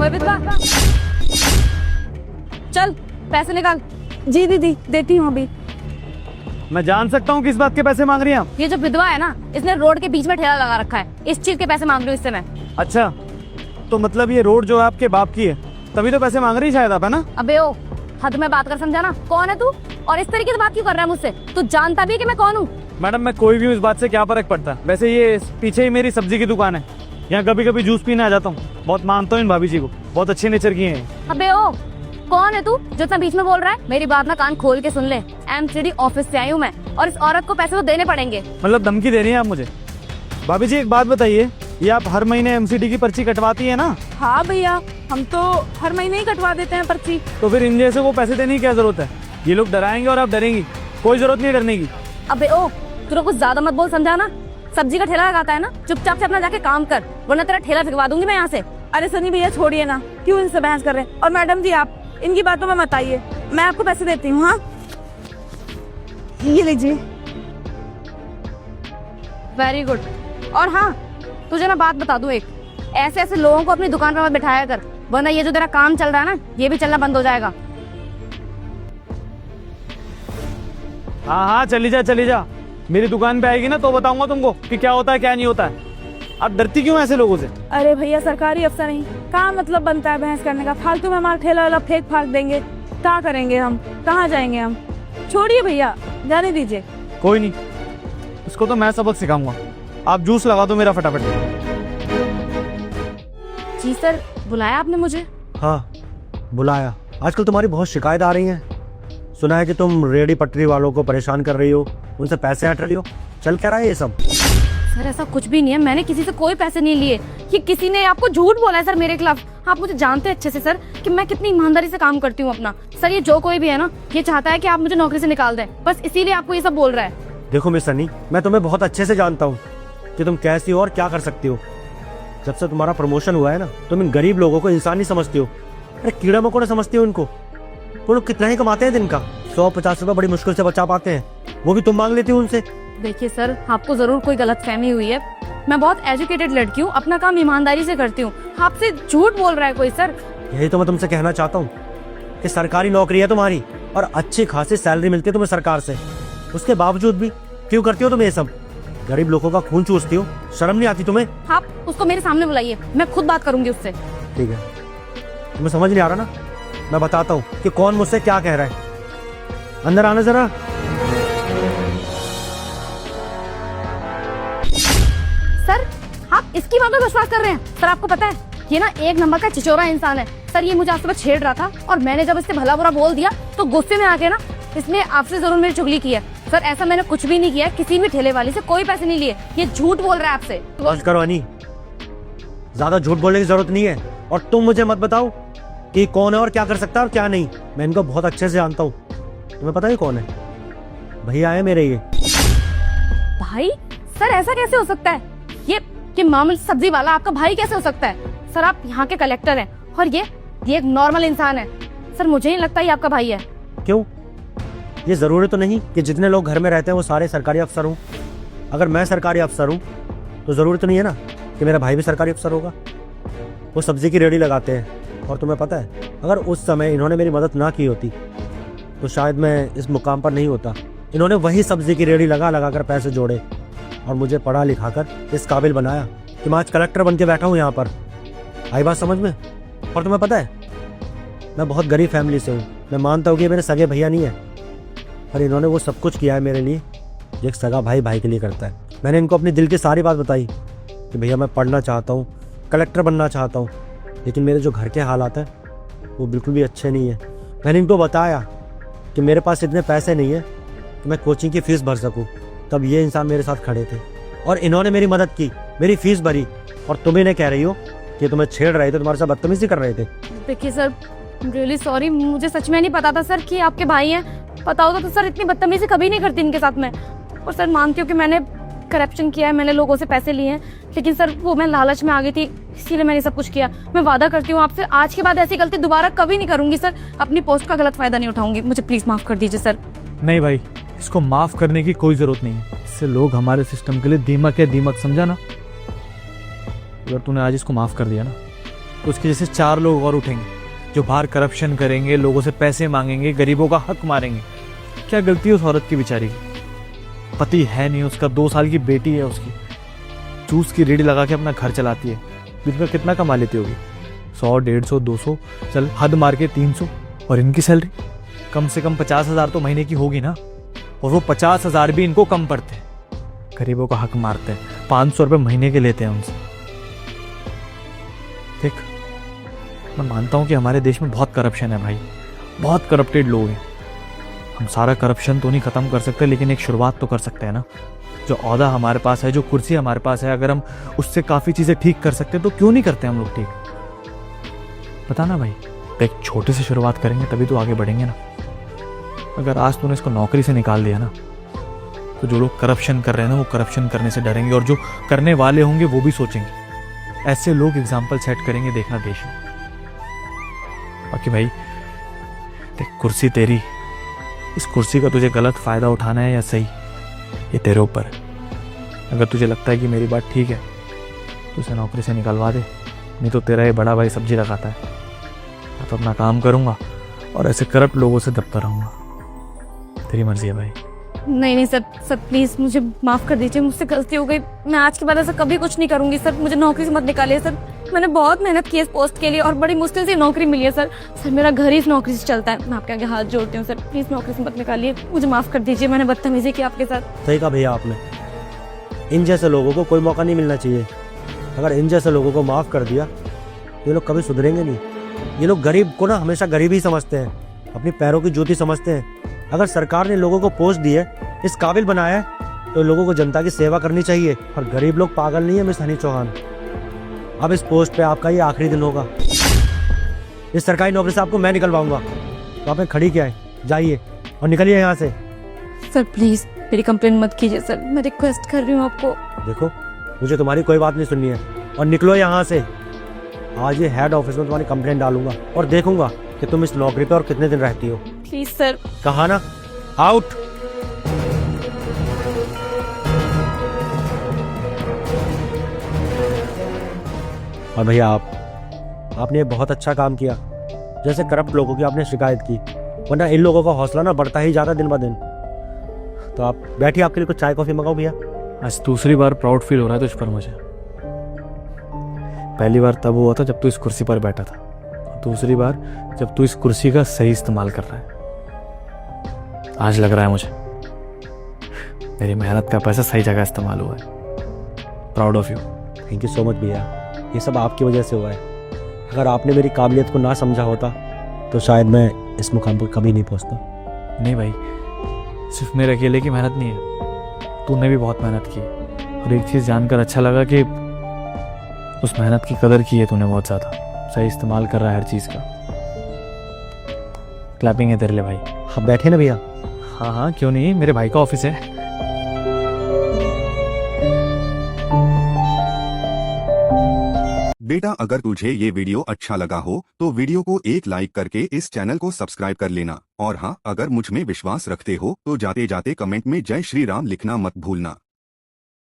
ओए विधवा, चल पैसे निकाल। जी दीदी, देती हूँ अभी। मैं जान सकता हूँ किस बात के पैसे मांग रही हैं आप? ये जो विधवा है ना, इसने रोड के बीच में ठेला लगा रखा है, इस चीज के पैसे मांग रही हूँ इससे मैं। अच्छा, तो मतलब ये रोड जो है आपके बाप की है, तभी तो पैसे मांग रही शायद आप, है ना? अबे ओ, हद में बात कर, समझा ना? कौन है तू और इस तरीके से बात क्यों कर रहा है मुझसे? तू जानता भी है कि मैं कौन हूँ? मैडम मैं कोई भी हूँ, इस बात से क्या फर्क पड़ता है? वैसे ये पीछे ही मेरी सब्जी की दुकान है, यहाँ कभी कभी जूस पीने आ जाता हूँ। बहुत मानता हूँ इन भाभी जी को, बहुत अच्छे नेचर की हैं। अबे ओ, कौन है तू जो इतना बीच में बोल रहा है? मेरी बात ना कान खोल के सुन ले। MCD ऑफिस से आई हूँ मैं, और इस औरत को पैसे तो देने पड़ेंगे। मतलब धमकी दे रही हैं आप मुझे? भाभी जी एक बात बताइए, ये आप हर महीने MCD की पर्ची कटवाती है ना? हाँ भैया, हम तो हर महीने ही कटवा देते हैं पर्ची। तो फिर इन जैसे को पैसे देने की क्या जरूरत है? ये लोग डराएंगे और आप डरेंगी, कोई जरूरत नहीं डरने की। अबे ओ, तू लोग कुछ ज्यादा मत बोल, समझा ना? सब्जी का ठेला लगाता है ना, चुपचाप से अपना जाके काम कर, वरना तेरा ठेला फिकवा दूंगी मैं यहाँ से। अरे सनी भैया छोड़िए ना, क्यों इनसे बहस कर रहे हैं? और मैडम जी आप इनकी बातों में मत आइए, मैं आपको पैसे देती हूँ। हाँ ये लीजिए। Very good. और हाँ, तुझे ना बात बता दूं एक, ऐसे ऐसे लोगों को अपनी दुकान पर मत बिठाया कर, वरना ये जो तेरा काम चल रहा है ना, ये भी चलना बंद हो जाएगा। हाँ हाँ चली जा, मेरी दुकान पे आएगी ना तो बताऊंगा तुमको कि क्या होता है क्या नहीं होता है। आप डरती क्यों ऐसे लोगों से? अरे भैया सरकारी अफसर नहीं, कहाँ मतलब बनता है बहस करने का? फालतू में हमारा ठेला वाला फेंक फाक देंगे, क्या करेंगे हम? कहाँ जाएंगे हम? छोड़िए भैया, जाने दीजिए। कोई नहीं, इसको तो मैं सबक सिखाऊंगा। आप जूस लगा दो मेरा फटाफट। जी सर, बुलाया आपने मुझे? हाँ बुलाया। आजकल तुम्हारी बहुत शिकायत आ रही हैं। सुना है कि तुम रेहड़ी पटरी वालों को परेशान कर रही हो, उनसे पैसे हट रही हो। चल क्या रहा है ये सब? सर ऐसा कुछ भी नहीं है, मैंने किसी से कोई पैसे नहीं लिए। ये किसी ने आपको झूठ बोला है सर मेरे खिलाफ। आप मुझे जानते हैं अच्छे से सर कि मैं कितनी ईमानदारी से काम करती हूँ अपना। सर ये जो कोई भी है ना, ये चाहता है कि आप मुझे नौकरी से निकाल दें, बस इसीलिए आपको ये सब बोल रहा है। देखो मिस सनी, मैं तुम्हें बहुत अच्छे से जानता हूँ कि तुम कैसी हो और क्या कर सकती हो। जब से तुम्हारा प्रमोशन हुआ है ना, तुम इन गरीब लोगों को इंसान नहीं समझती हो। अरे कीड़ा मकोड़ा समझती हो इनको। वो लोग कितना ही कमाते हैं दिन का, 150 रुपए बड़ी मुश्किल से बचा पाते हैं, वो भी तुम मांग लेती हो उनसे। देखिए सर, आपको जरूर कोई गलतफहमी हुई है। मैं बहुत एजुकेटेड लड़की हूँ, अपना काम ईमानदारी से करती हूँ। आपसे झूठ बोल रहा है कोई सर। यही तो मैं तुमसे कहना चाहता हूँ कि सरकारी नौकरी है तुम्हारी और अच्छी खासी सैलरी मिलती है तुम्हें सरकार से, उसके बावजूद भी क्यों करती हो तुम ये सब? गरीब लोगों का खून चूसती हो, शर्म नहीं आती तुम्हें? आप उसको मेरे सामने बुलाइए, मैं खुद बात करूंगी उससे। ठीक है, तुम्हें समझ नहीं आ रहा ना? मैं बताता हूँ कि कौन मुझसे क्या कह रहा है। अंदर आना जरा। सर आप इसकी बात पर विश्वास कर रहे हैं? सर आपको पता है ये ना एक नंबर का चिचोरा इंसान है सर। ये मुझे आज सुबह छेड़ रहा था और मैंने जब इससे भला बुरा बोल दिया तो गुस्से में आके ना इसने आपसे जरूर मेरी चुगली की है। सर ऐसा मैंने कुछ भी नहीं किया, किसी भी ठेले वाली से कोई पैसे नहीं लिए। ये झूठ बोल रहा है आपसे। बस करो अनी, ज्यादा झूठ बोलने की जरूरत नहीं है। और तुम मुझे मत बताओ कि कौन है और क्या कर सकता है और क्या नहीं। मैं इनको बहुत अच्छे से जानता हूँ। तुम्हें पता है कौन है? भैया है मेरे ये। भाई? सर ऐसा कैसे हो सकता है? ये मामूली सब्जी वाला आपका भाई कैसे हो सकता है? सर आप यहाँ के कलेक्टर हैं और ये एक नॉर्मल इंसान है। सर मुझे नहीं लगता ये आपका भाई है। क्यों? ये जरूरी तो नहीं कि जितने लोग घर में रहते हैं वो सारे सरकारी अफसर हों। अगर मैं सरकारी अफसर हूँ तो जरूरी तो नहीं है ना कि मेरा भाई भी सरकारी अफसर होगा। वो सब्जी की रेहड़ी लगाते हैं और तुम्हें पता है अगर उस समय इन्होंने मेरी मदद ना की होती तो शायद मैं इस मुकाम पर नहीं होता। इन्होंने वही सब्जी की रेहड़ी लगा कर पैसे जोड़े और मुझे पढ़ा लिखा कर इस काबिल बनाया कि मैं आज कलेक्टर बन के बैठा हूँ यहाँ पर। आई बात समझ में? और तुम्हें पता है मैं बहुत गरीब फैमिली से हूँ। मैं मानता हूँ कि मेरे सगे भैया नहीं है, पर इन्होंने वो सब कुछ किया है मेरे लिए जो एक सगा भाई भाई के लिए करता है। मैंने इनको अपनी दिल की सारी बात बताई कि भैया मैं पढ़ना चाहता हूँ, कलेक्टर बनना चाहता हूँ, लेकिन मेरे जो घर के हालात हैं वो बिल्कुल भी अच्छे नहीं है। मैंने इनको बताया कि मेरे पास इतने पैसे नहीं है कि मैं कोचिंग की फ़ीस भर सकूँ। तब ये इंसान मेरे साथ खड़े थे और इन्होंने मेरी मदद की, मेरी फ़ीस भरी। और तुम इन्हें कह रही हो कि तुम्हें छेड़ रहे थे, तुम्हारे साथ बदतमीजी कर रहे थे। देखिए सर, रियली सॉरी, मुझे सच में नहीं पता था सर कि आपके भाई हैं। पता होता तो सर इतनी बदतमीजी कभी नहीं करती इनके साथ में। और सर मानती हूँ कि मैंने करप्शन किया है, मैंने लोगों से पैसे लिए हैं, लेकिन सर वो मैं लालच में आ गई थी, इसीलिए मैंने सब कुछ किया। मैं वादा करती हूँ आपसे आज के बाद ऐसी गलती दोबारा कभी नहीं करूंगी सर। अपनी पोस्ट का गलत फायदा नहीं उठाऊंगी। मुझे प्लीज माफ कर दीजिए सर। नहीं भाई, इसको माफ करने की कोई जरूरत नहीं है। इससे लोग हमारे सिस्टम के लिए दीमक है, दीमक, समझा ना? अगर तूने आज इसको माफ कर दिया ना तो उसके जैसे 4 लोग और उठेंगे जो बाहर करप्शन करेंगे, लोगों से पैसे मांगेंगे, गरीबों का हक मारेंगे। क्या गलती है उस औरत की बेचारी की? पति है नहीं उसका, 2 साल की बेटी है उसकी, जूस की रेडी लगा के अपना घर चलाती है। दिन का कितना कमा लेती होगी? 100, 150, 200, चल हद मार के 300। और इनकी सैलरी कम से कम 50,000 तो महीने की होगी ना, और वो 50,000 भी इनको कम पड़ते हैं। गरीबों का हक मारते हैं, 500 रुपये महीने के लेते हैं उनसे। देख, मैं मानता हूँ कि हमारे देश में बहुत करप्शन है भाई, बहुत करप्टेड लोग हैं। हम सारा करप्शन तो नहीं ख़त्म कर सकते, लेकिन एक शुरुआत तो कर सकते हैं ना। जो ओहदा हमारे पास है, जो कुर्सी हमारे पास है, अगर हम उससे काफ़ी चीज़ें ठीक कर सकते हैं तो क्यों नहीं करते हम लोग ठीक? पता ना भाई, देख छोटे से शुरुआत करेंगे तभी तो आगे बढ़ेंगे ना। अगर आज तूने इसको नौकरी से निकाल दिया ना, तो जो लोग करप्शन कर रहे हैं ना, वो करप्शन करने से डरेंगे, और जो करने वाले होंगे वो भी सोचेंगे। ऐसे लोग एग्जाम्पल सेट करेंगे, देखना देश में। बाकी भाई देख, कुर्सी तेरी, इस कुर्सी का तुझे गलत फ़ायदा उठाना है या सही, ये तेरे ऊपर है। अगर तुझे लगता है कि मेरी बात ठीक है तो उसे नौकरी से निकलवा दे, नहीं तो तेरा ये बड़ा भाई सब्जी लगाता है। मैं तो अपना काम करूँगा और ऐसे करप्ट लोगों से दबता रहूँगा। तेरी मर्जी है भाई। नहीं सर प्लीज़ मुझे माफ़ कर दीजिए, मुझसे गलती हो गई। मैं आज के बाद ऐसा कभी कुछ नहीं करूँगी सर। मुझे नौकरी से मत निकालिए सर। मैंने बहुत मेहनत की है इस पोस्ट के लिए और बड़ी मुश्किल से नौकरी मिली है सर। मेरा घर ही इस नौकरी से चलता है। मैं आपके आगे हाथ जोड़ती हूँ सर, प्लीज़ नौकरी से मत निकालिए। मुझे माफ़ कर दीजिए, मैंने बदतमीजी की आपके साथ। सही कहा भैया आपने, इन जैसे लोगों को कोई मौका नहीं मिलना चाहिए। अगर इन जैसे लोगों को माफ़ कर दिया ये लोग कभी सुधरेंगे नहीं। ये लोग गरीब को ना हमेशा गरीब ही समझते हैं, अपनी पैरों की जूती समझते हैं। अगर सरकार ने लोगों को पोस्ट दी है, इस काबिल बनाया है, तो लोगों को जनता की सेवा करनी चाहिए। और गरीब लोग पागल नहीं है मिस हनी चौहान। अब इस पोस्ट पे आपका ये आखिरी दिन होगा। इस सरकारी नौकरी से आपको मैं निकलवाऊंगा। तो आपने खड़ी क्या है, जाइए और निकलिए यहाँ से। सर प्लीज़ मेरी कंप्लेन मत कीजिए सर, मैं रिक्वेस्ट कर रही हूँ आपको। देखो, मुझे तुम्हारी कोई बात नहीं सुननी है और निकलो यहाँ से। आज ये हेड ऑफिस में तुम्हारी कंप्लेंट डालूंगा और देखूंगा कि तुम इस नौकरी पे और कितने दिन रहती हो। Please sir. कहा ना, आउट। और भैया आपने ये बहुत अच्छा काम किया, जैसे करप्ट लोगों की आपने शिकायत की, वरना इन लोगों का हौसला ना बढ़ता ही जाता दिन ब दिन। तो आप बैठिए, आपके लिए कुछ चाय कॉफी मंगाओ भैया। आज दूसरी बार प्राउड फील हो रहा है तुझ पर मुझे। पहली बार तब हुआ था जब तू इस कुर्सी पर बैठा था, और दूसरी बार जब तू इस कुर्सी का सही इस्तेमाल कर रहा है। आज लग रहा है मुझे मेरी मेहनत का पैसा सही जगह इस्तेमाल हुआ है। Proud of you. Thank you so much भैया, ये सब आपकी वजह से हुआ है। अगर आपने मेरी काबिलियत को ना समझा होता तो शायद मैं इस मुकाम पर कभी नहीं पहुंचता। नहीं भाई, सिर्फ मेरे अकेले की मेहनत नहीं है, तूने भी बहुत मेहनत की। और एक चीज़ जानकर अच्छा लगा कि उस मेहनत की कदर की है तूने बहुत ज़्यादा, सही इस्तेमाल कर रहा है हर चीज़ का। क्लैपिंग है तेरे लिए भाई। आप बैठे ना भैया। हाँ हाँ क्यों नहीं, मेरे भाई का ऑफिस है। बेटा, अगर तुझे ये वीडियो अच्छा लगा हो तो वीडियो को एक लाइक करके इस चैनल को सब्सक्राइब कर लेना। और हाँ, अगर मुझ में विश्वास रखते हो तो जाते जाते कमेंट में जय श्री राम लिखना मत भूलना।